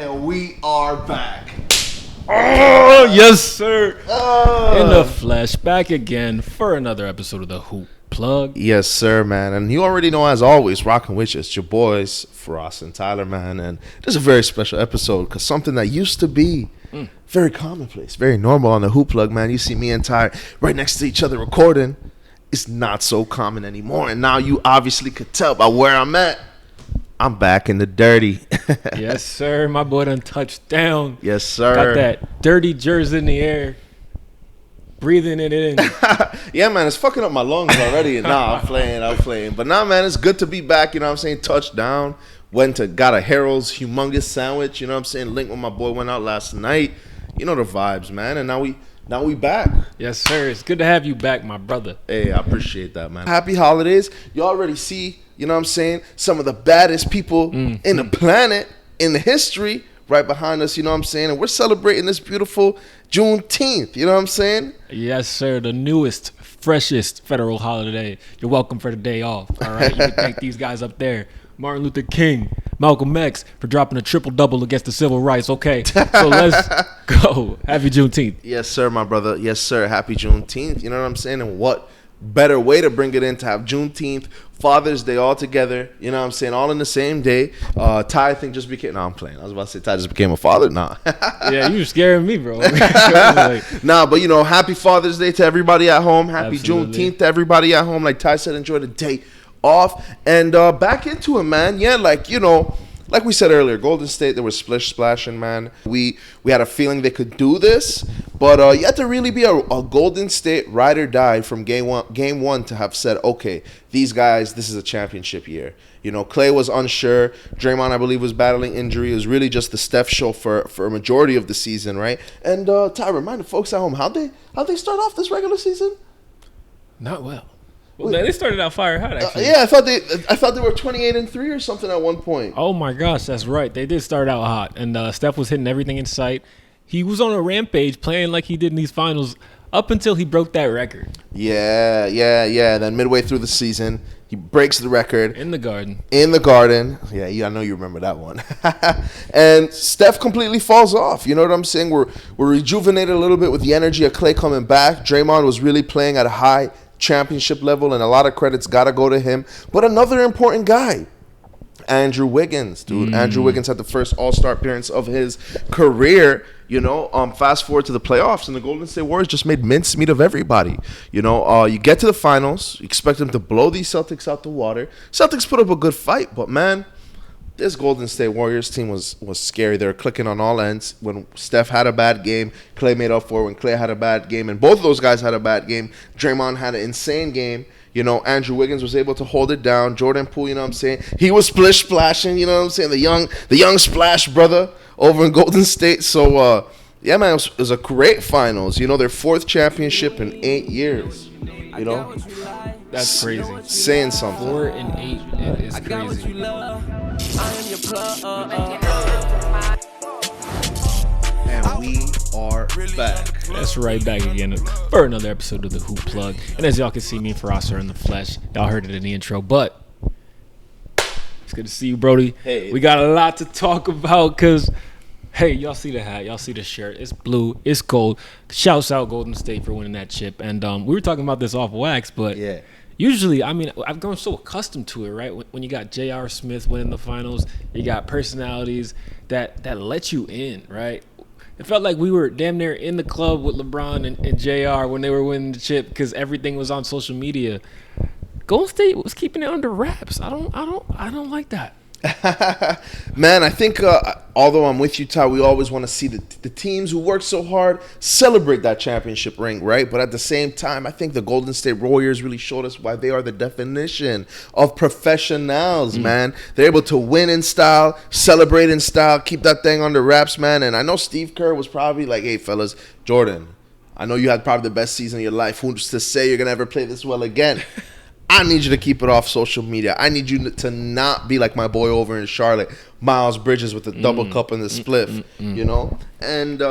And we are back. Oh, yes, sir. In the flesh, back again for another episode of the Hoop Plug. Yes, sir, man. And you already know, as always, rocking with you. It's your boys, Firas and Tyler, man. And this is a very special episode because something that used to be very commonplace, very normal on the Hoop Plug, man. You see me and Ty right next to each other recording. It's not so common anymore. And now you obviously could tell by where I'm at. I'm back in the dirty. Yes, sir. My boy done touched down. Yes, sir. Got that dirty jersey in the air. Breathing it in. Yeah, man, it's fucking up my lungs already. Nah, I'm playing. But nah, man, it's good to be back. You know what I'm saying? Touchdown. Got a Harold's humongous sandwich. You know what I'm saying? Link with my boy went out last night. You know the vibes, man. And now we back. Yes, sir. It's good to have you back, my brother. Hey, I appreciate that, man. Happy holidays. You already see, you know what I'm saying, some of the baddest people in the planet, in the history, right behind us, you know what I'm saying? And we're celebrating this beautiful Juneteenth, you know what I'm saying? Yes, sir. The newest, freshest federal holiday. You're welcome for the day off, all right? You can thank these guys up there. Martin Luther King, Malcolm X for dropping a triple-double against the civil rights. Okay, so let's go. Happy Juneteenth. Yes, sir, my brother. Yes, sir. Happy Juneteenth. You know what I'm saying? And what better way to bring it in to have Juneteenth, Father's Day all together. You know what I'm saying? All in the same day. Ty, I think, just became... No, I'm playing. I was about to say Ty just became a father. Nah. Yeah, you were scaring me, bro. Nah, but, you know, happy Father's Day to everybody at home. Happy Absolutely. Juneteenth to everybody at home. Like Ty said, enjoy the day off. And back into it, man. Yeah, like, you know... Like we said earlier, Golden State, they were splashing, man. We had a feeling they could do this, but you had to really be a Golden State ride or die from game one to have said, okay, these guys, this is a championship year. You know, Klay was unsure. Draymond, I believe, was battling injury. It was really just the Steph show for a majority of the season, right? And Ty, remind the folks at home, how'd they start off this regular season? Not well. Well, they started out fire hot, actually. Yeah, I thought they were 28-3 or something at one point. Oh my gosh, that's right. They did start out hot, and Steph was hitting everything in sight. He was on a rampage, playing like he did in these finals, up until he broke that record. Yeah. Then midway through the season, he breaks the record In the Garden. Yeah, I know you remember that one. And Steph completely falls off. You know what I'm saying? We're rejuvenated a little bit with the energy of Klay coming back. Draymond was really playing at a high championship level, and a lot of credits gotta go to him. But another important guy, Andrew Wiggins, dude. Andrew Wiggins had the first All-Star appearance of his career. You know, fast forward to the playoffs, and the Golden State Warriors just made mincemeat of everybody. You know, you get to the finals, you expect them to blow these Celtics out the water. Celtics put up a good fight, but man, this Golden State Warriors team was scary. They were clicking on all ends. When Steph had a bad game, Klay made up for it. When Klay had a bad game, and both of those guys had a bad game, Draymond had an insane game. You know, Andrew Wiggins was able to hold it down. Jordan Poole, you know what I'm saying? He was splashing, you know what I'm saying? The young splash brother over in Golden State. So, yeah, man, it was a great finals. You know, their fourth championship in 8 years. You know? That's crazy. Saying something. 4 and 8 it is crazy. And we are back. That's right, back again for another episode of the Hoop Plug. And as y'all can see, me and Firas are in the flesh. Y'all heard it in the intro, but it's good to see you, Brody. Hey. We got a lot to talk about because, hey, y'all see the hat, y'all see the shirt. It's blue, it's gold. Shouts out Golden State for winning that chip. And we were talking about this off wax, but Yeah. usually, I mean, I've grown so accustomed to it, right? When you got J.R. Smith winning the finals, you got personalities that let you in, right? It felt like we were damn near in the club with LeBron and JR when they were winning the chip because everything was on social media. Golden State was keeping it under wraps. I don't like that. Man, I think although I'm with you, Ty, we always want to see the teams who work so hard celebrate that championship ring, right? But at the same time, I think the Golden State Warriors really showed us why they are the definition of professionals, man. They're able to win in style, celebrate in style, keep that thing under wraps, man. And I know Steve Kerr was probably like, hey, fellas, Jordan, I know you had probably the best season of your life. Who's to say you're going to ever play this well again? I need you to keep it off social media. I need you to not be like my boy over in Charlotte, Miles Bridges with the double cup and the spliff, you know? And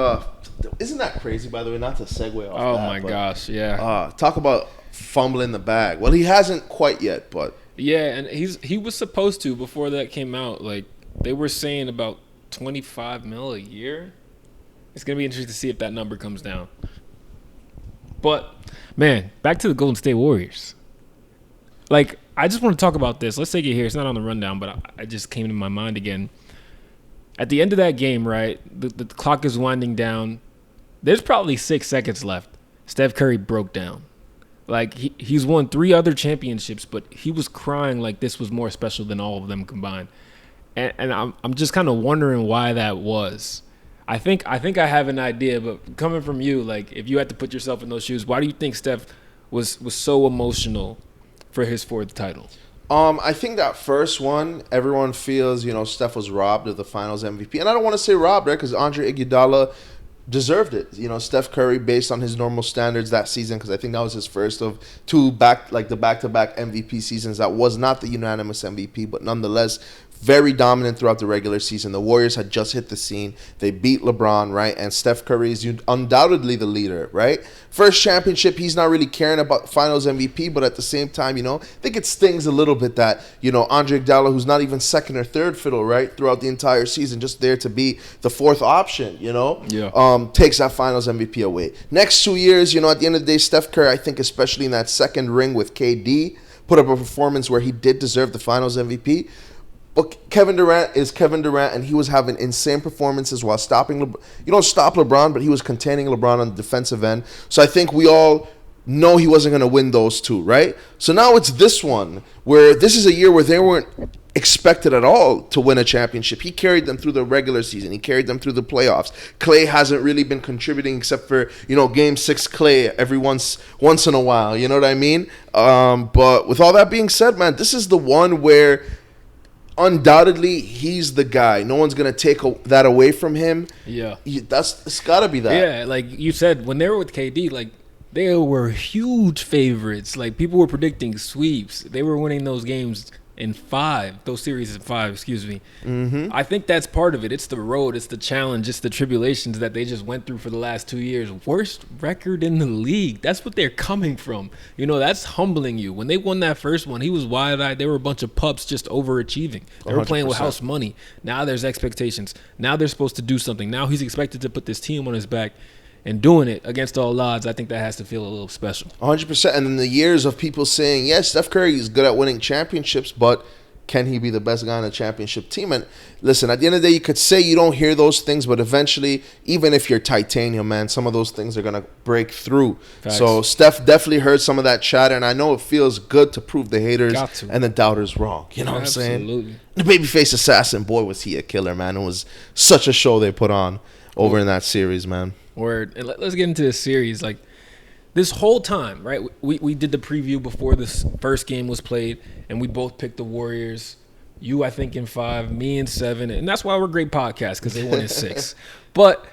isn't that crazy, by the way, not to segue off Oh, that, my but, gosh, yeah. talk about fumbling the bag. Well, he hasn't quite yet, but... Yeah, and he was supposed to before that came out. Like, they were saying about $25 million a year. It's going to be interesting to see if that number comes down. But, man, back to the Golden State Warriors. Like, I just want to talk about this. Let's take it here. It's not on the rundown, but I just came to my mind again. At the end of that game, right, the clock is winding down. There's probably 6 seconds left. Steph Curry broke down. Like, he's won 3 other championships, but he was crying like this was more special than all of them combined. And I'm just kind of wondering why that was. I think I have an idea, but coming from you, like, if you had to put yourself in those shoes, why do you think Steph was so emotional for his 4th title? I think that first one, everyone feels, Steph was robbed of the Finals MVP. And I don't want to say robbed, right? Because Andre Iguodala deserved it. Steph Curry, based on his normal standards that season, because I think that was his first of 2 back-to-back MVP seasons. That was not the unanimous MVP, but nonetheless, very dominant throughout the regular season. The Warriors had just hit the scene. They beat LeBron, right? And Steph Curry is undoubtedly the leader, right? First championship, he's not really caring about Finals MVP, but at the same time, I think it stings a little bit that, Andre Iguodala, who's not even second or third fiddle, right, throughout the entire season, just there to be the 4th option, takes that Finals MVP away. Next 2 years, at the end of the day, Steph Curry, I think especially in that second ring with KD, put up a performance where he did deserve the Finals MVP. But Kevin Durant is Kevin Durant, and he was having insane performances while stopping you don't stop LeBron, but he was containing LeBron on the defensive end. So I think we all know he wasn't going to win those 2, right? So now it's this one, where this is a year where they weren't expected at all to win a championship. He carried them through the regular season. He carried them through the playoffs. Klay hasn't really been contributing except for, Game 6 Klay every once in a while. You know what I mean? But with all that being said, man, this is the one where undoubtedly he's the guy. No one's going to take that away from him. Yeah. It's got to be that. Yeah, like you said, when they were with KD, like, they were huge favorites. Like, people were predicting sweeps. They were winning those games in 5, those series in 5, excuse me. Mm-hmm. I think that's part of it. It's the road, it's the challenge, it's the tribulations that they just went through for the last 2 years. Worst record in the league. That's what they're coming from. That's humbling you. When they won that first one, he was wide-eyed. They were a bunch of pups just overachieving. They were playing with house money. Now there's expectations. Now they're supposed to do something. Now he's expected to put this team on his back. And doing it against all odds, I think that has to feel a little special. 100%. And in the years of people saying, yes, Steph Curry is good at winning championships, but can he be the best guy on a championship team? And listen, at the end of the day, you could say you don't hear those things, but eventually, even if you're titanium, man, some of those things are going to break through. Facts. So Steph definitely heard some of that chatter, and I know it feels good to prove the haters and the doubters wrong. You know what I'm saying? Absolutely. The babyface assassin, boy, was he a killer, man. It was such a show they put on over in that series, man. Word. And let's get into this series. Like, this whole time, right? We did the preview before this first game was played, and we both picked the Warriors. You, I think, in 5, me in 7, and that's why we're great podcasts, because they won in 6. But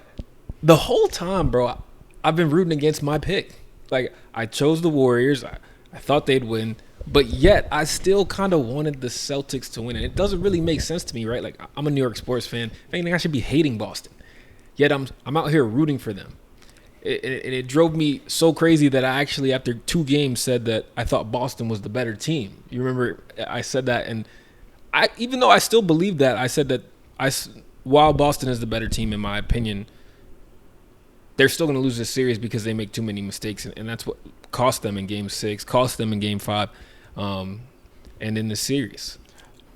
the whole time, bro, I've been rooting against my pick. Like, I chose the Warriors. I thought they'd win, but yet I still kind of wanted the Celtics to win, and it doesn't really make sense to me, right? Like, I'm a New York sports fan. If anything, I should be hating Boston. Yet I'm out here rooting for them. It drove me so crazy that I actually, after 2 games, said that I thought Boston was the better team. You remember I said that, and even though I still believe that, I said that while Boston is the better team, in my opinion, they're still going to lose this series because they make too many mistakes, and that's what cost them in Game 6, cost them in Game 5, and in the series.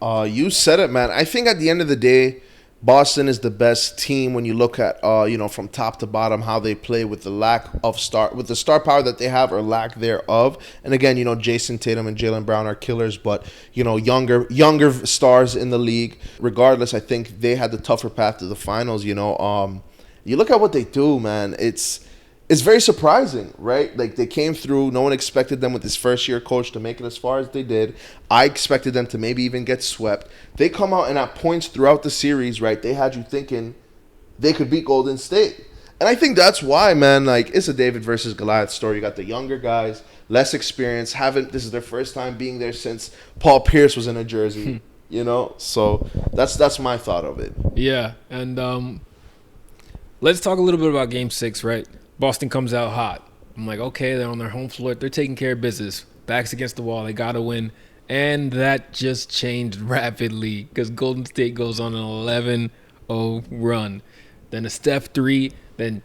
You said it, man. I think at the end of the day, Boston is the best team when you look at, from top to bottom, how they play with the star power that they have or lack thereof. And again, Jason Tatum and Jaylen Brown are killers, but, younger stars in the league. Regardless, I think they had the tougher path to the finals, You look at what they do, man. It's very surprising, right? Like, they came through. No one expected them with this first-year coach to make it as far as they did. I expected them to maybe even get swept. They come out, and at points throughout the series, right, they had you thinking they could beat Golden State. And I think that's why, man, like, it's a David versus Goliath story. You got the younger guys, less experience, this is their first time being there since Paul Pierce was in a jersey, So that's my thought of it. Yeah, and let's talk a little bit about Game 6, right? Boston comes out hot. I'm like, okay, they're on their home floor. They're taking care of business. Backs against the wall. They got to win. And that just changed rapidly because Golden State goes on an 11-0 4-0 run, then a Steph 3, then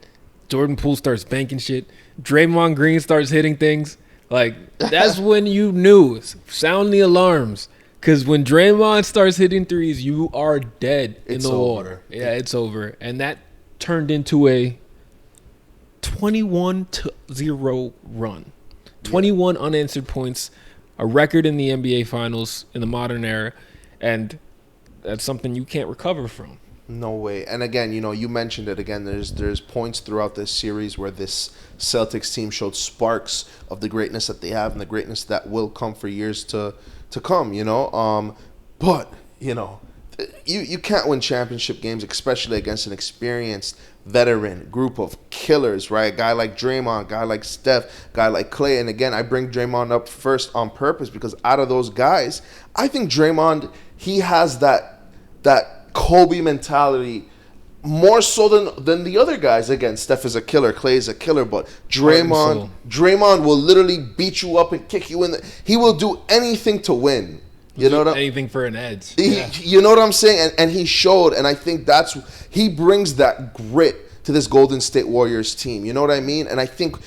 Jordan Poole starts banking shit, Draymond Green starts hitting things. Like, that's when you knew. Sound the alarms. Because when Draymond starts hitting threes, you are dead in the water. Yeah, it's over. And that turned into a 21-0 run. 21 unanswered points, a record in the NBA Finals in the modern era, and that's something you can't recover from. No way. And again, you mentioned it again. There's points throughout this series where this Celtics team showed sparks of the greatness that they have and the greatness that will come for years to come. But you can't win championship games, especially against an experienced veteran group of killers, right? A guy like Draymond, guy like Steph, guy like Clay. And again, I bring Draymond up first on purpose because out of those guys, I think Draymond, he has that Kobe mentality more so than the other guys. Again, Steph is a killer, Clay is a killer, but Draymond will literally beat you up and kick you in he will do anything to win. Anything for an edge. You know what I'm saying? And he showed, and I think he brings that grit to this Golden State Warriors team. You know what I mean? And I think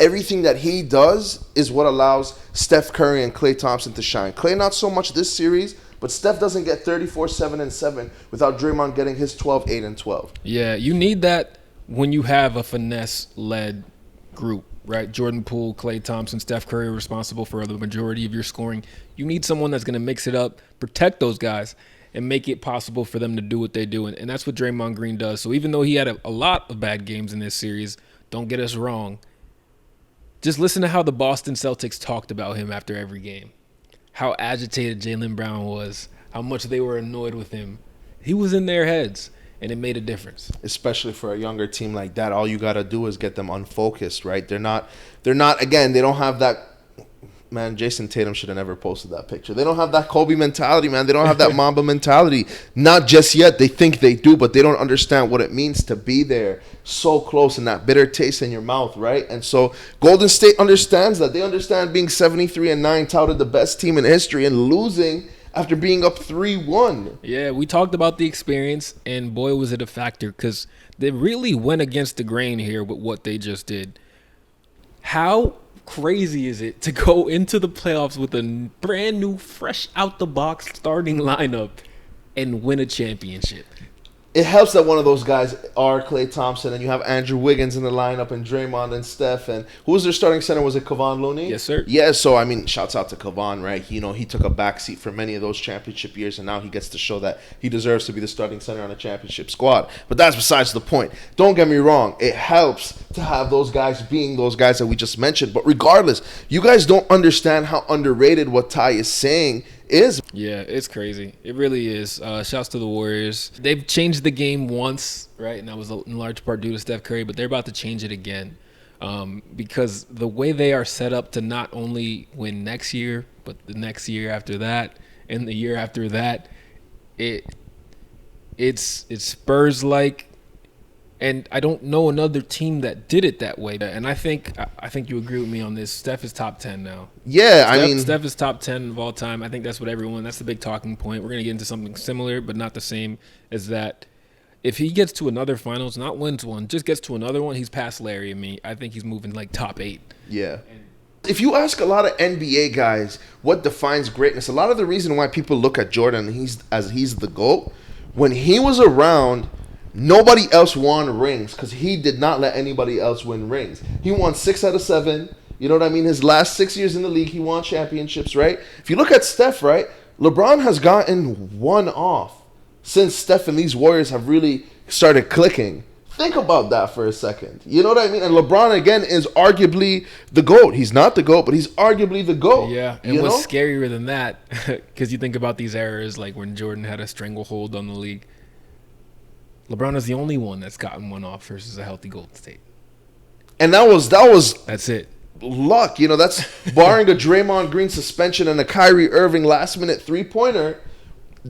everything that he does is what allows Steph Curry and Klay Thompson to shine. Klay not so much this series, but Steph doesn't get 34, 7, and 7 without Draymond getting his 12, 8, and 12. Yeah, you need that when you have a finesse-led group, right? Jordan Poole, Klay Thompson, Steph Curry are responsible for the majority of your scoring. You need someone that's going to mix it up, protect those guys, and make it possible for them to do what they do. And that's what Draymond Green does. So even though he had a lot of bad games in this series, don't get us wrong, just listen to how the Boston Celtics talked about him after every game. How agitated Jaylen Brown was, how much they were annoyed with him. He was in their heads, and it made a difference. Especially for a younger team like that, all you got to do is get them unfocused, right? They're not, again, they don't have that. Man, Jason Tatum should have never posted that picture. They don't have that Kobe mentality, man. They don't have that Mamba mentality. Not just yet. They think they do, but they don't understand what it means to be there so close and that bitter taste in your mouth, right? And so Golden State understands that. They understand being 73-9, touted the best team in history, and losing after being up 3-1. Yeah, we talked about the experience, and boy, was it a factor, because they really went against the grain here with what they just did. How crazy is it to go into the playoffs with a brand new, fresh out the box starting lineup and win a championship? It helps that one of those guys are Klay Thompson, and you have Andrew Wiggins in the lineup, and Draymond and Steph, and who was their starting center? Was it Kevon Looney? Yes, sir. Yeah, so I mean, shouts out to Kevon, right? He took a backseat for many of those championship years, and now he gets to show that he deserves to be the starting center on a championship squad. But that's besides the point. Don't get me wrong. It helps to have those guys being those guys that we just mentioned. But regardless, you guys don't understand how underrated what Ty is saying is. Yeah, it's crazy. It really is. Shouts to the Warriors. They've changed the game once, right? And that was in large part due to Steph Curry, but they're about to change it again because the way they are set up to not only win next year, but the next year after that and the year after that, it's Spurs-like. And I don't know another team that did it that way. And I think you agree with me on this. Steph is top 10 now. Yeah, Steph is top 10 of all time. I think that's what that's the big talking point. We're going to get into something similar, but not the same, is that if he gets to another finals, not wins one, just gets to another one, he's past Larry and me. I think he's moving like top 8. Yeah. If you ask a lot of NBA guys what defines greatness, a lot of the reason why people look at Jordan he's the GOAT, when he was around, nobody else won rings because he did not let anybody else win rings. He won 6 out of 7. You know what I mean? His last 6 years in the league, he won championships, right? If you look at Steph, right, LeBron has gotten one off since Steph and these Warriors have really started clicking. Think about that for a second. You know what I mean? And LeBron, again, is arguably the GOAT. He's not the GOAT, but he's arguably the GOAT. Yeah, and what's scarier than that, because you think about these eras, like when Jordan had a stranglehold on the league, LeBron is the only one that's gotten one off versus a healthy Golden State. And that's it. Luck. That's barring a Draymond Green suspension and a Kyrie Irving last-minute three-pointer.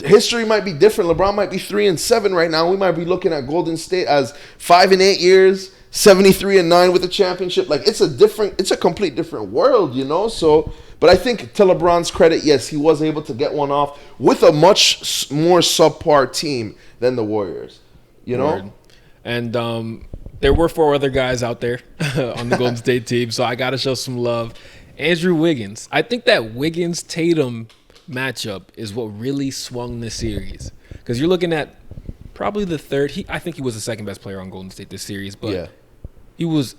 History might be different. LeBron might be 3-7 right now. We might be looking at Golden State as 5-8 years, 73-9 with a championship. Like it's a complete different world, So, but I think to LeBron's credit, yes, he was able to get one off with a much more subpar team than the Warriors. You know? Word. And there were 4 other guys out there on the Golden State team, so I got to show some love. Andrew Wiggins. I think that Wiggins-Tatum matchup is what really swung the series. Because you're looking at probably the third. I think he was the second best player on Golden State this series, but he was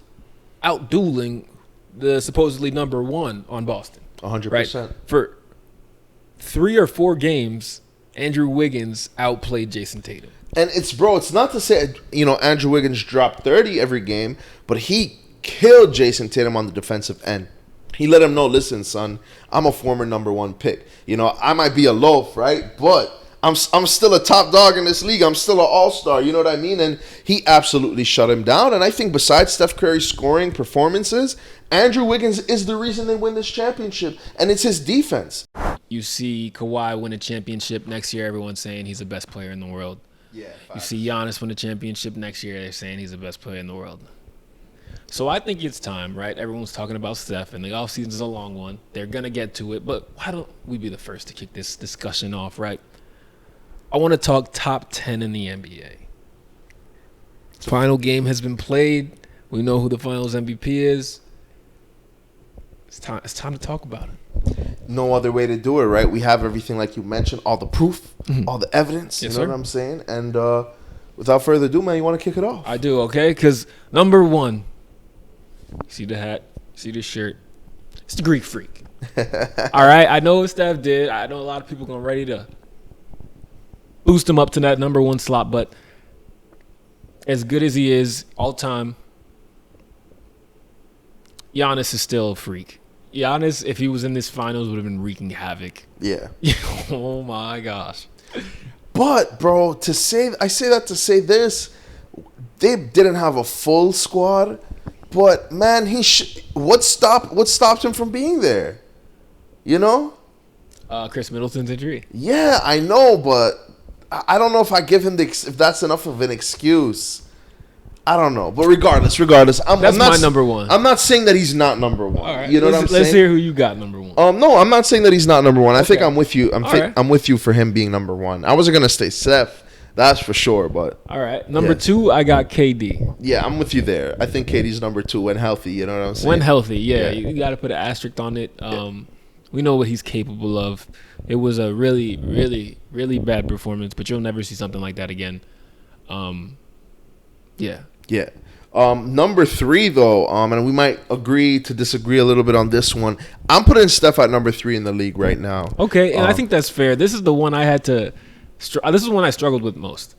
out-dueling the supposedly number 1 on Boston. 100%. Right? For 3 or 4 games, Andrew Wiggins outplayed Jason Tatum. And it's not to say, Andrew Wiggins dropped 30 every game, but he killed Jason Tatum on the defensive end. He let him know, listen, son, I'm a former number 1 pick. I might be a loaf, right? But I'm still a top dog in this league. I'm still an all-star. You know what I mean? And he absolutely shut him down. And I think besides Steph Curry's scoring performances, Andrew Wiggins is the reason they win this championship. And it's his defense. You see Kawhi win a championship next year, everyone's saying he's the best player in the world. Yeah. You see Giannis win a championship next year, they're saying he's the best player in the world. So I think it's time, right? Everyone's talking about Steph, and the offseason is a long one. They're going to get to it, but why don't we be the first to kick this discussion off, right? I want to talk top 10 in the NBA. Final game has been played. We know who the finals MVP is. It's time to talk about it. No other way to do it, right? We have everything like you mentioned, all the proof, all the evidence. Yes, you know what I'm saying? And without further ado, man, you want to kick it off? I do, okay? Because number 1, see the hat, see the shirt. It's the Greek Freak. All right? I know what Steph did. I know a lot of people are ready to boost him up to that number 1 slot, but as good as he is all time, Giannis is still a freak. Giannis, if he was in this finals, would have been wreaking havoc. Yeah. Oh my gosh. But, bro, I say that to say this, they didn't have a full squad, but man, what stopped him from being there? Chris Middleton's injury. Yeah, I know, but I don't know if I give him if that's enough of an excuse. I don't know, but regardless, that's my number 1. I'm not saying that he's not number 1. All right, you know what I'm saying? Let's hear who you got number 1. No, I'm not saying that he's not number 1. I think Okay. I'm with you. I'm with you for him being number 1. I wasn't gonna stay Steph, that's for sure. But all right, number 2, I got KD. Yeah, I'm with you there. I think KD's number 2 when healthy. You know what I'm saying? When healthy, yeah. You got to put an asterisk on it. We know what he's capable of. It was a really, really, really bad performance, but you'll never see something like that again. Yeah. Yeah. Number 3, though, and we might agree to disagree a little bit on this one. I'm putting Steph at number 3 in the league right now. Okay, and I think that's fair. This is the one I had to. This is one I struggled with most.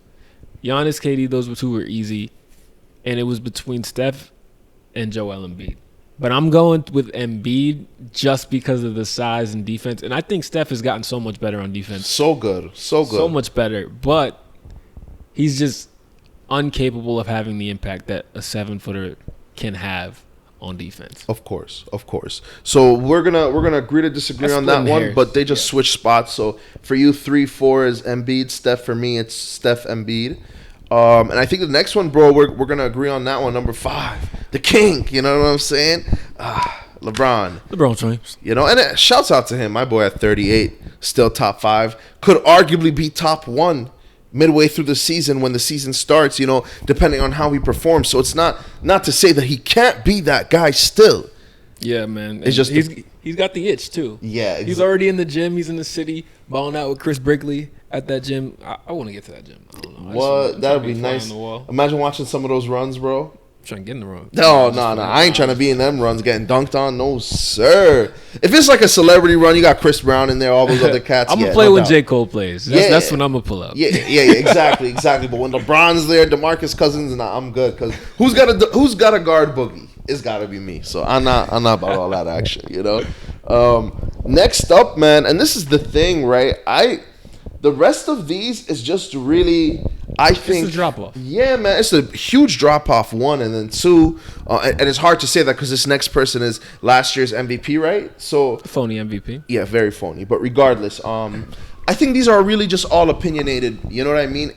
Giannis, KD, those 2 were easy, and it was between Steph and Joel Embiid. But I'm going with Embiid just because of the size and defense, and I think Steph has gotten so much better on defense. So good. So much better, but he's just incapable of having the impact that a 7-footer can have on defense. Of course. So we're gonna agree to disagree on that one, but they just switched spots. So for you, 3-4 is Embiid, Steph. For me, it's Steph, Embiid. And I think the next one, bro, we're gonna agree on that one. Number 5, the King. You know what I'm saying? LeBron James. And shouts out to him, my boy at 38, still top 5. Could arguably be top 1 midway through the season when the season starts, depending on how he performs. So it's not to say that he can't be that guy still. Yeah, man. It's just he's got the itch too. Yeah, he's already in the gym. He's in the city, balling out with Chris Brickley at that gym. I want to get to that gym. I don't know. What? That would be nice. Imagine watching some of those runs, bro. Trying to get in the run. No. I ain't trying to be in them runs getting dunked on. No, sir. If it's like a celebrity run, you got Chris Brown in there, all those other cats. I'm going to play when J. Cole plays. That's when I'm going to pull up. Yeah, exactly. But when LeBron's there, DeMarcus Cousins, I'm good. Because who's got a guard Boogie? It's got to be me. So I'm not about all that action, Next up, man, and this is the thing, right? The rest of these is just really, I think, it's a drop off. Yeah, man, it's a huge drop off. 1 and then 2, and it's hard to say that because this next person is last year's MVP, right? So phony MVP. Yeah, very phony. But regardless, I think these are really just all opinionated. You know what I mean?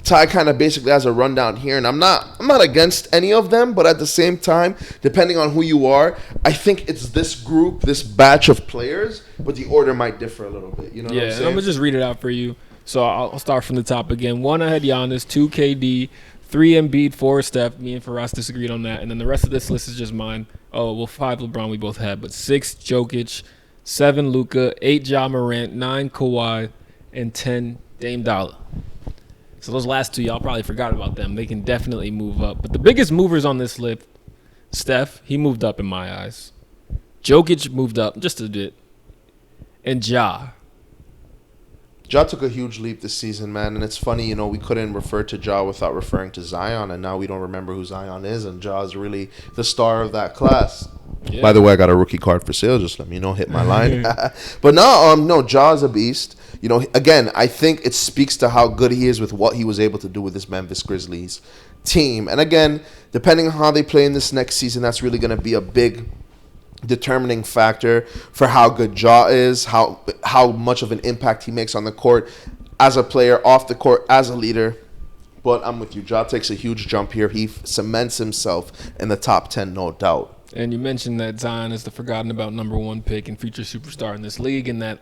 Ty kind of basically has a rundown here, and I'm not against any of them, but at the same time, depending on who you are, I think it's this group, this batch of players, but the order might differ a little bit. You know what I'm saying? I'm gonna just read it out for you. So I'll start from the top again. 1, I had Giannis. 2, KD. 3, Embiid. 4, Steph. Me and Firas disagreed on that. And then the rest of this list is just mine. Oh, well, 5, LeBron we both had. But 6, Jokic. 7, Luka. 8, Ja Morant. 9, Kawhi. And 10, Dame Dollar. So those last 2, y'all probably forgot about them. They can definitely move up. But the biggest movers on this list, Steph, he moved up in my eyes. Jokic moved up just a bit. And Ja. Ja took a huge leap this season, man. And it's funny, you know, we couldn't refer to Ja without referring to Zion. And now we don't remember who Zion is. And Ja is really the star of that class. Yeah. By the way, I got a rookie card for sale. Just let me know. Hit my line. But no, Ja is a beast. You know, again, I think it speaks to how good he is with what he was able to do with this Memphis Grizzlies team. And again, depending on how they play in this next season, that's really going to be a big determining factor for how good Ja is, how much of an impact he makes on the court as a player, off the court, as a leader. But I'm with you. Ja takes a huge jump here. He cements himself in the top 10, no doubt. And you mentioned that Zion is the forgotten about number 1 pick and future superstar in this league, and that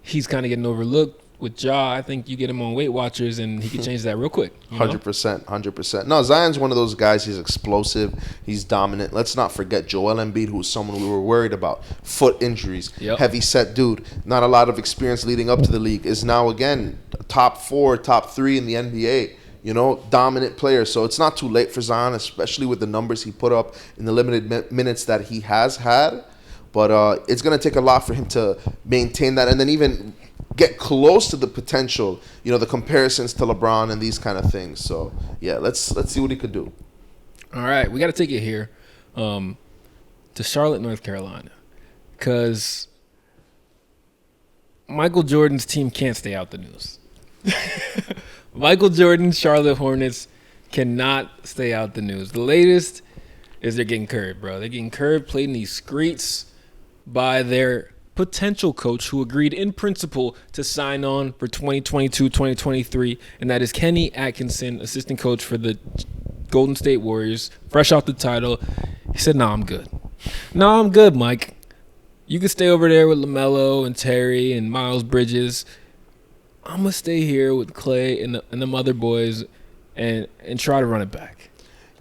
he's kind of getting overlooked. With Ja, I think you get him on Weight Watchers, and he can change that real quick. 100%. No, Zion's one of those guys. He's explosive. He's dominant. Let's not forget Joel Embiid, who's someone we were worried about. Foot injuries. Yep. Heavy set dude. Not a lot of experience leading up to the league. Is now, again, top 4, top 3 in the NBA. You know, dominant player. So it's not too late for Zion, especially with the numbers he put up in the limited minutes that he has had. But it's going to take a lot for him to maintain that and then even get close to the potential, you know, the comparisons to LeBron and these kind of things. So, yeah, let's see what he could do. All right, we got to take it here to Charlotte, North Carolina, because Michael Jordan's team can't stay out the news. Michael Jordan's Charlotte Hornets cannot stay out the news. The latest is they're getting curved, bro. They're getting curved, played in these streets by their potential coach who agreed in principle to sign on for 2022-2023, and that is Kenny Atkinson, assistant coach for the Golden State Warriors, fresh off the title. He said, "No, I'm good. No, I'm good, Mike. You can stay over there with LaMelo and Terry and Miles Bridges. I'm going to stay here with Clay and the other boys and try to run it back."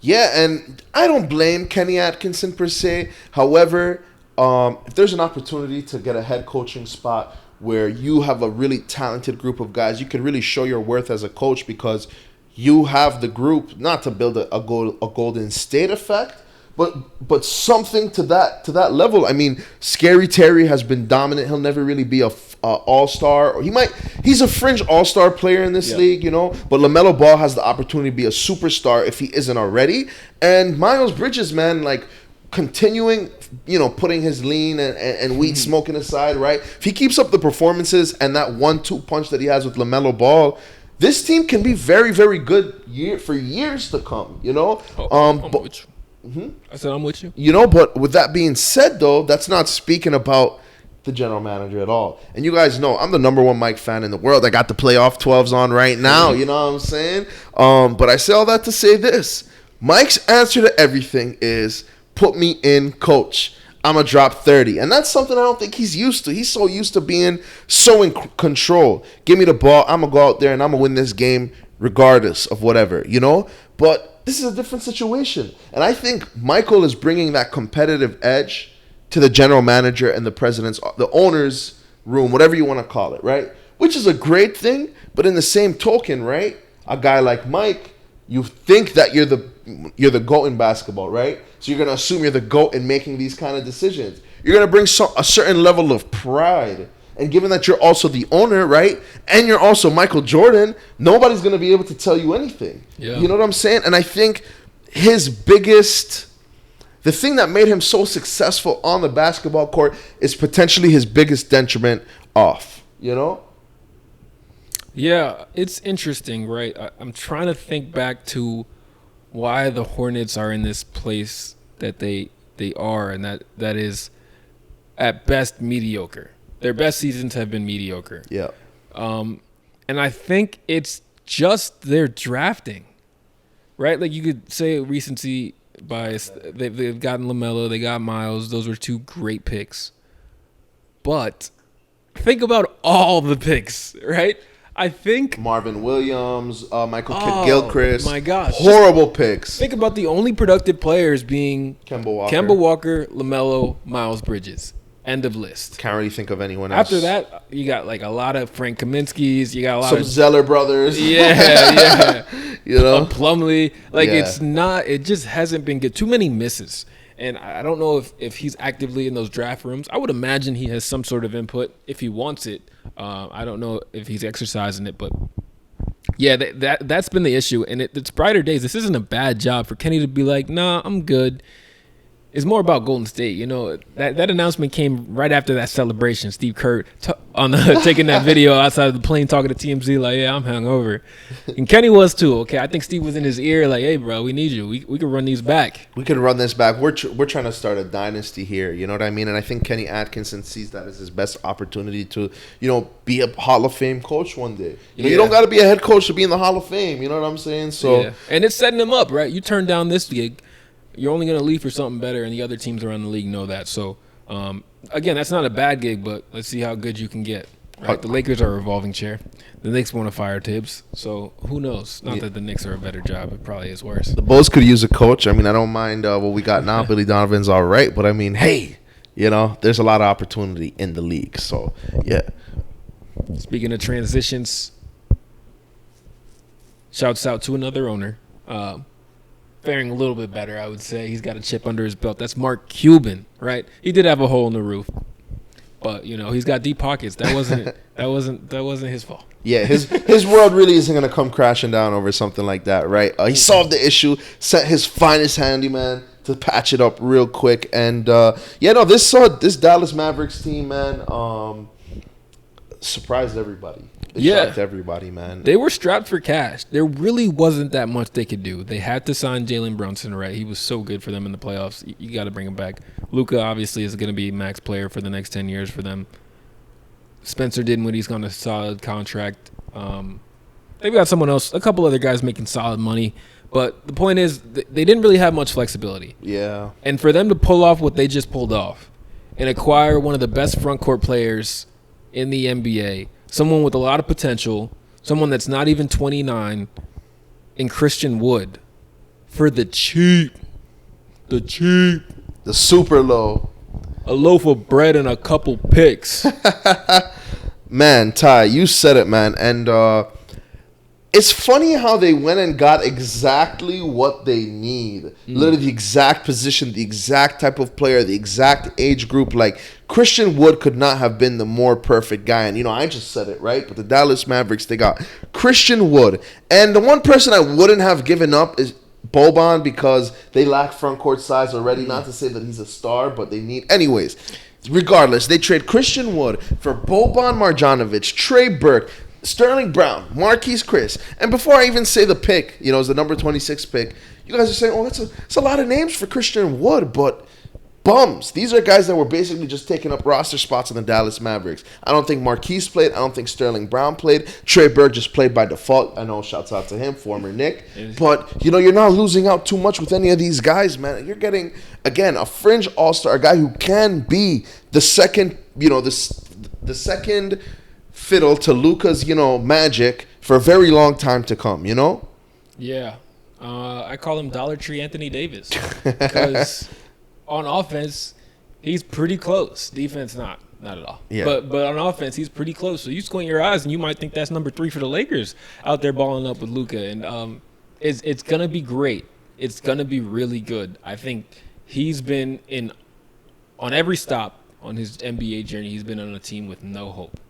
Yeah, and I don't blame Kenny Atkinson per se. However, if there's an opportunity to get a head coaching spot where you have a really talented group of guys, you can really show your worth as a coach because you have the group, not to build a Golden State effect, but something to that level. I mean, Scary Terry has been dominant. He'll never really be a all-star, or he's a fringe all-star player in this league, you know, but LaMelo Ball has the opportunity to be a superstar if he isn't already. And Miles Bridges, man, like, continuing, you know, putting his lean and weed smoking aside, right? If he keeps up the performances and that 1-2 punch that he has with LaMelo Ball, this team can be very, very good for years to come, you know? I'm with you. I said I'm with you. You know, but with that being said, though, that's not speaking about the general manager at all. And you guys know I'm the number 1 Mike fan in the world. I got the playoff 12s on right now, you know what I'm saying? But I say all that to say this. Mike's answer to everything is, put me in, coach. I'm going to drop 30. And that's something I don't think he's used to. He's so used to being so in control. Give me the ball. I'm going to go out there and I'm going to win this game regardless of whatever, you know? But this is a different situation. And I think Michael is bringing that competitive edge to the general manager and the owner's room, whatever you want to call it, right? Which is a great thing. But in the same token, right, a guy like Mike, you think that you're the GOAT in basketball, right? So you're going to assume you're the GOAT in making these kind of decisions. You're going to bring a certain level of pride. And given that you're also the owner, right, and you're also Michael Jordan, nobody's going to be able to tell you anything. Yeah. You know what I'm saying? And I think the thing that made him so successful on the basketball court is potentially his biggest detriment off, you know? Yeah, it's interesting, right? I'm trying to think back to why the Hornets are in this place that they are, and that is at best mediocre. Their best seasons have been mediocre. Yeah. And I think it's just their drafting, right? Like you could say recency bias. They've gotten LaMelo, they got Miles. Those were 2 great picks. But think about all the picks, right? I think Marvin Williams, Michael Kidd-Gilchrist. My gosh. Horrible picks. Think about the only productive players being Kemba Walker, LaMelo, Miles Bridges. End of list. Can't really think of anyone else. After that, you got like a lot of Frank Kaminsky's. You got a lot some of Zeller brothers. Yeah. You know, Plumlee. Like Yeah. it's not. It just hasn't been good. Too many misses. And I don't know if he's actively in those draft rooms. I would imagine he has some sort of input if he wants it. I don't know if he's exercising it, but yeah, that's been the issue. And it's brighter days. This isn't a bad job for Kenny to be like, nah, I'm good. It's more about Golden State. You know, that announcement came right after that celebration. Steve Kerr taking that video outside of the plane talking to TMZ like, yeah, I'm hungover. And Kenny was too. Okay, I think Steve was in his ear like, hey, bro, we need you. We could run these back. We could run this back. We're trying to start a dynasty here. You know what I mean? And I think Kenny Atkinson sees that as his best opportunity to, be a Hall of Fame coach one day. You don't got to be a head coach to be in the Hall of Fame. You know what I'm saying? So, and it's setting him up, right? You turn down this gig, you're only going to leave for something better, and the other teams around the league know that. So, again, that's not a bad gig, but let's see how good you can get. Right? The Lakers are a revolving chair. The Knicks want to fire Tibbs, so who knows? Not that the Knicks are a better job. It probably is worse. The Bulls could use a coach. I mean, I don't mind what we got now. Billy Donovan's all right, but I mean, hey, there's a lot of opportunity in the league. So, yeah. Speaking of transitions, shouts out to another owner. Faring a little bit better, I would say. He's got a chip under his belt. That's Mark Cuban, right? He did have a hole in the roof, but he's got deep pockets. That wasn't his fault. Yeah, his world really isn't gonna come crashing down over something like that, right? He solved the issue, sent his finest handyman to patch it up real quick, and this Dallas Mavericks team, man, surprised everybody. It shocked everybody, man. They were strapped for cash. There really wasn't that much they could do. They had to sign Jalen Brunson, right? He was so good for them in the playoffs. You got to bring him back. Luka obviously is going to be a max player for the next 10 years for them. Spencer Dinwiddie's on a solid contract. They've got someone else, a couple other guys making solid money. But the point is, they didn't really have much flexibility. Yeah. And for them to pull off what they just pulled off and acquire one of the best front court players in the NBA, someone with a lot of potential, someone that's not even 29, in Christian Wood, for the super low, a loaf of bread and a couple picks. Man, Ty, you said it, man. And it's funny how they went and got exactly what they need. Literally the exact position, the exact type of player, the exact age group. Like, Christian Wood could not have been the more perfect guy. And, I just said it, right? But the Dallas Mavericks, they got Christian Wood. And the one person I wouldn't have given up is Boban, because they lack front court size already. Not to say that he's a star, but they need... Anyways, regardless, they trade Christian Wood for Boban Marjanovic, Trey Burke, Sterling Brown, Marquise Chris. And before I even say the pick, it's the number 26 pick, you guys are saying, oh, that's a lot of names for Christian Wood, but bums. These are guys that were basically just taking up roster spots in the Dallas Mavericks. I don't think Marquise played. I don't think Sterling Brown played. Trey Burke just played by default. I know, shouts out to him, former Knick. But, you're not losing out too much with any of these guys, man. You're getting, again, a fringe all-star, a guy who can be the second, the second fiddle to Luka's, magic for a very long time to come, Yeah. I call him Dollar Tree Anthony Davis. Because on offense, he's pretty close. Defense, not at all. Yeah. But on offense, he's pretty close. So you squint your eyes and you might think that's number 3 for the Lakers out there balling up with Luka. And it's going to be great. It's going to be really good. I think he's been on every stop on his NBA journey, he's been on a team with no hope.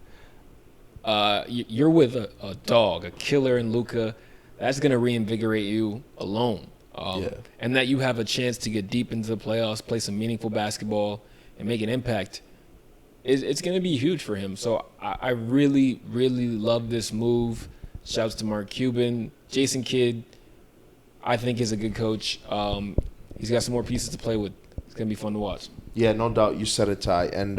You're with a dog, a killer in Luka. That's going to reinvigorate you alone. And that you have a chance to get deep into the playoffs, play some meaningful basketball, and make an impact. It's going to be huge for him. So I really, really love this move. Shouts to Mark Cuban. Jason Kidd, I think, is a good coach. He's got some more pieces to play with. It's going to be fun to watch. Yeah, no doubt. You said it, Ty. And,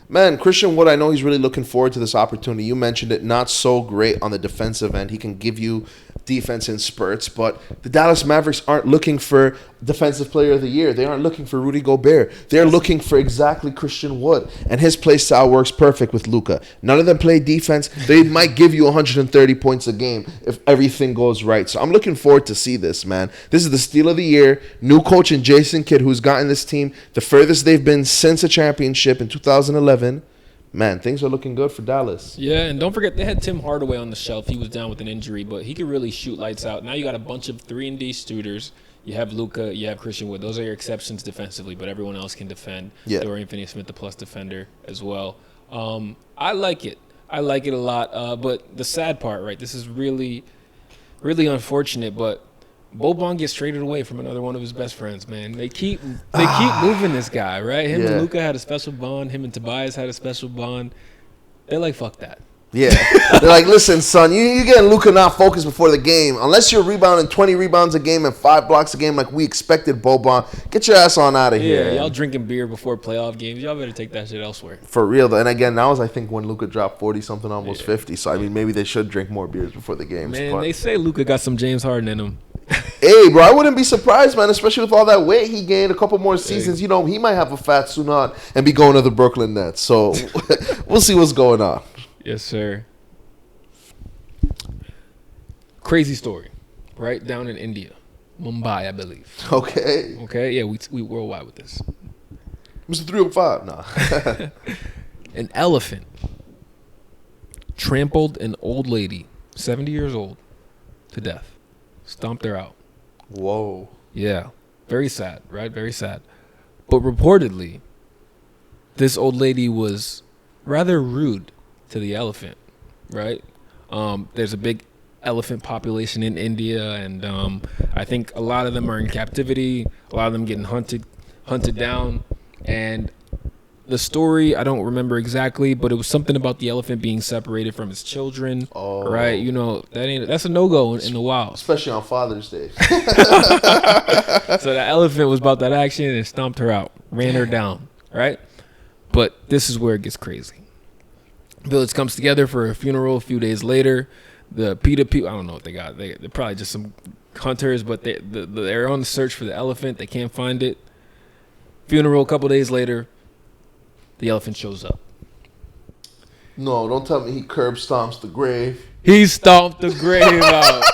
man, Christian Wood, I know he's really looking forward to this opportunity. You mentioned it, not so great on the defensive end. He can give you defense in spurts, but the Dallas Mavericks aren't looking for Defensive Player of the Year. They aren't looking for Rudy Gobert. They're looking for exactly Christian Wood, and his play style works perfect with Luka. None of them play defense. They might give you 130 points a game if everything goes right. So I'm looking forward to see this, man. This is the steal of the year. New coach in Jason Kidd, who's gotten this team the furthest they've been since a championship in 2011. Man, things are looking good for Dallas. Yeah, and don't forget they had Tim Hardaway on the shelf. He was down with an injury, but he could really shoot lights out. Now you got a bunch of 3-and-D shooters. You have Luka, you have Christian Wood. Those are your exceptions defensively, but everyone else can defend. Yeah. Dorian Finney-Smith, the plus defender as well. I like it. I like it a lot. But the sad part, right? This is really, really unfortunate, but Boban gets traded away from another one of his best friends, man. They keep moving this guy, right? Him and Luka had a special bond. Him and Tobias had a special bond. They're like, fuck that. Yeah. They're like, listen, son, you getting Luka not focused before the game. Unless you're rebounding 20 rebounds a game and 5 blocks a game like we expected, Boban, get your ass on out of here. Yeah, y'all drinking beer before playoff games. Y'all better take that shit elsewhere. For real, though. And again, that was, I think, when Luka dropped 40-something, almost 50. So, I mean, maybe they should drink more beers before the games. Man, but they say Luka got some James Harden in him. Hey, bro, I wouldn't be surprised, man, especially with all that weight he gained, a couple more seasons. You know, he might have a fat soon on and be going to the Brooklyn Nets. So, we'll see what's going on. Yes, sir. Crazy story, right down in India, Mumbai, I believe. Okay. Okay, yeah, we worldwide with this. Mr. 305, nah. An elephant trampled an old lady, 70 years old, to death. Stomped her out. Whoa. Yeah, very sad, right? Very sad. But reportedly, this old lady was rather rude to the elephant, right? There's a big elephant population in India, and I think a lot of them are in captivity. A lot of them getting hunted down. And the story, I don't remember exactly, but it was something about the elephant being separated from its children. Oh. Right? You know, that's a no-go in the wild. Especially on Father's Day. So the elephant was about that action and stomped her out, ran her down, right? But this is where it gets crazy. Village comes together for a funeral a few days later. The PETA people, I don't know what they got. They're probably just some hunters, but they're on the search for the elephant. They can't find it. Funeral a couple days later, the elephant shows up. No, don't tell me he curb stomps the grave. He stomped the grave out.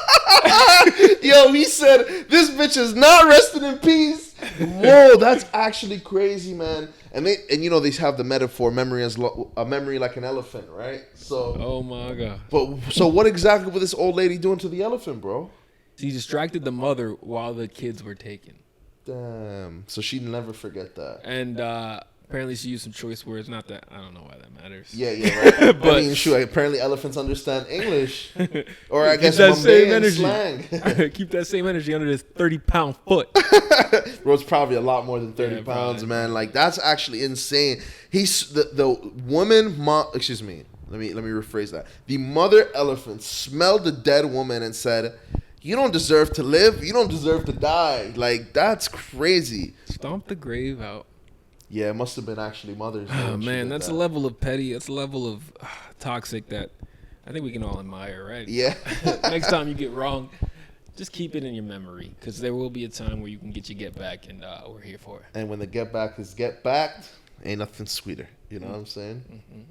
Yo, he said, this bitch is not resting in peace. Whoa, that's actually crazy, man. And you know, they have the metaphor, memory like an elephant, right? So. Oh my God. But so what exactly was this old lady doing to the elephant, bro? She distracted the mother while the kids were taken. Damn. So she'd never forget that. And apparently she used some choice words. Not that, I don't know why that matters. Yeah, right. But I mean, sure, apparently elephants understand English. Or I guess that same Mumbai energy. slang. Keep that same energy under this 30-pound foot. Bro, it's probably a lot more than 30 pounds, probably. man. Like, that's actually insane. He's the woman, excuse me. Let me rephrase that. The mother elephant smelled the dead woman and said, "You don't deserve to live. You don't deserve to die." Like, that's crazy. Stomp the grave out. Yeah, it must have been actually Mother's Day. Oh, man, that's a level of petty. That's a level of toxic that I think we can all admire, right? Yeah. Next time you get wrong, just keep it in your memory, because there will be a time where you can get your get back, and we're here for it. And when the get back is get backed, ain't nothing sweeter. You know what I'm saying? Mm-hmm.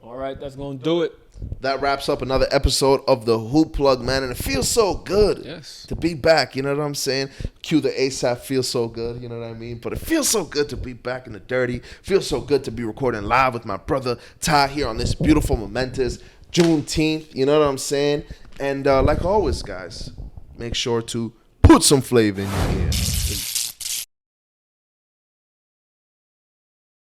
All right, that's going to do it. That wraps up another episode of the Hoop Plug, man. And it feels so good to be back. You know what I'm saying? Cue the ASAP feels so good. You know what I mean? But it feels so good to be back in the dirty. Feels so good to be recording live with my brother Ty here on this beautiful, momentous Juneteenth. You know what I'm saying? And like always, guys, make sure to put some flavor in your ear.